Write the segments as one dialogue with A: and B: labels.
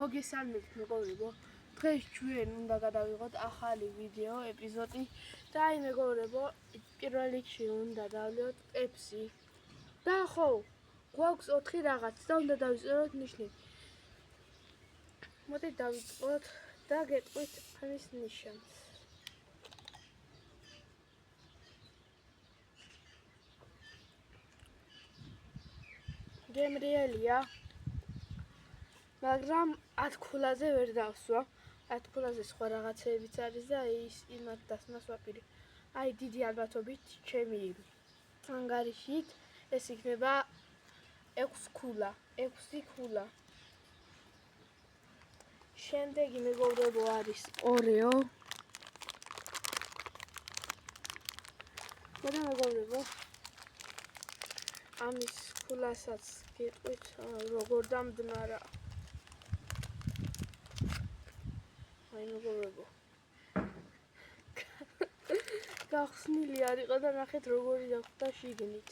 A: მოგესალმებით მეგობრებო, დღეს ჩვენ უნდა გადავიღოთ ახალი ვიდეო ეპიზოდი და აი მეგობრებო, პირველ რიგში უნდა დავლიოთ პეპსი და ხო, გვაქვს 4 რაღაც და უნდა დავიწეროთ ნიშნები. მოდით დავიწყოთ და გეტყვით ამის ნიშანს. გემრიელია, მაგრამ 10 ქულაზე ვერ დავსვა. 10 ქულაზე სხვა რაღაცებიც არის და ის იმათ დასმას ვაპირებ. აი დიდი ალბათობით ჩემი ანგარიშით ეს იქნება 6 ქულა, 6 ქულა. შემდეგი მეგობრებო არის ორეო. და მეგობრებო, ამის ქულასაც გეტყვით როგორ დამდნარა. აი მეგობრებო, გახსნილი არ იყო და ნახეთ როგორი დახვდა შიგნით.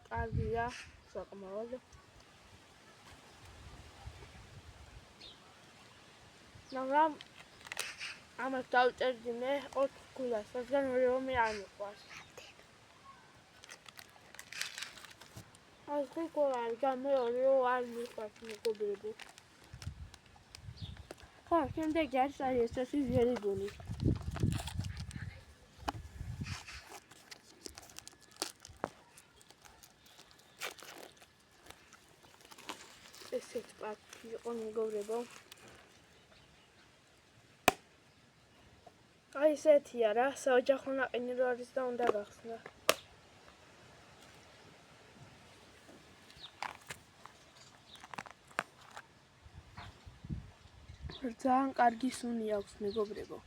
A: კარგია, საკმაოდ. მაგრამ ამას დავწერდი მე 4 ქულას, რადგან ორი არ მიყვარს. ეს ქულა გამე ორი არ მიყვარს მეგობრებო. ხო, შემდეგი არის ეს ჟელიბონი. ესეთ პაკი იყო მეგობრებო. აი ესეთია რა, საოჯახო ნაყინი რო არის და უნდა გახსნა. ძალიან კარგი სუნი აქვს მეგობრებო.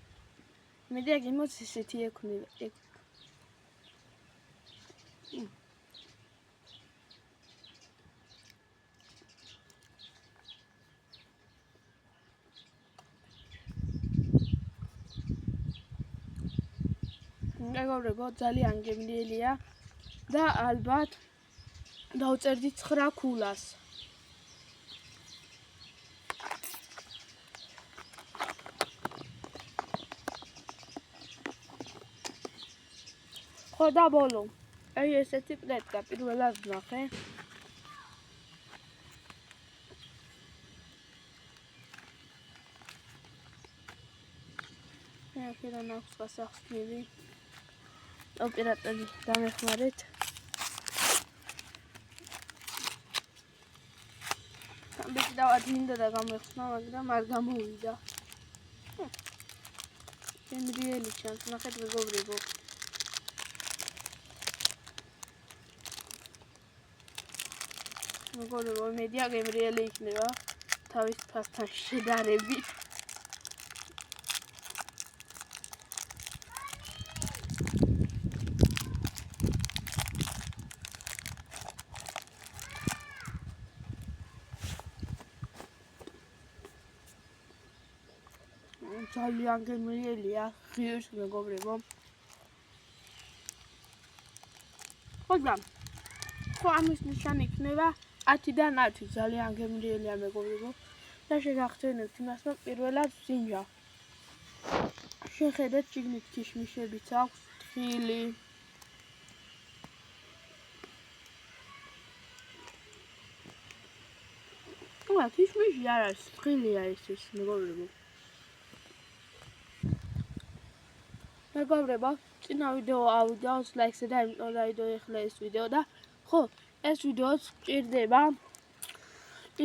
A: მედია გიმოც ესეთი ექნება. მეგობრებო, ძალიან გემრიელია და ალბათ დავწერდი 9 ქულას. ხო და ბოლო. აი ესეთი პლეტკა პირველად ვნახე. აქედან აქვს გასახსნილი. ოპერატორი დამეხმარეთ. ამბეთი დავადინდა და გამეხსნა, მაგრამ არ გამოვიდა. გემრიელი ჩანს, ნახეთ მეგობრებო. მეგობრებო, მედია გემრიელი იქნება თავის ფასთან შედარებით. ძალიან გემრიელია, ღირს მეგობრებო. ხო, ამის ნიშანი იქნება 10-დან 10, ძალიან გემრიელია მეგობრებო. და შეგახსენებთ იმას, რომ პირველად ვსინჯა. შეხედეთ, შიგნით ქიშმიშებიც აქვს, თხილი. ქიშმიში არ არის, თხილია ეს მეგობრებო. მეგობრებო, წინა ვიდეო ავიდეოს ლაიქსა და იმიტომდაიდო ეხლა ეს ვიდეო და ხო, ეს ვიდეოც გჭირდება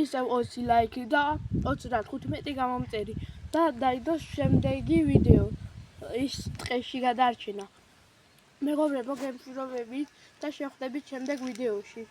A: ისევ 20 ლაიქი და 25 გამომწერი და დაიდოს შემდეგი ვიდეო ის ტყეში გადარჩენა. მეგობრებო, გემშვიდობებით და შევხვდებით შემდეგ ვიდეოში.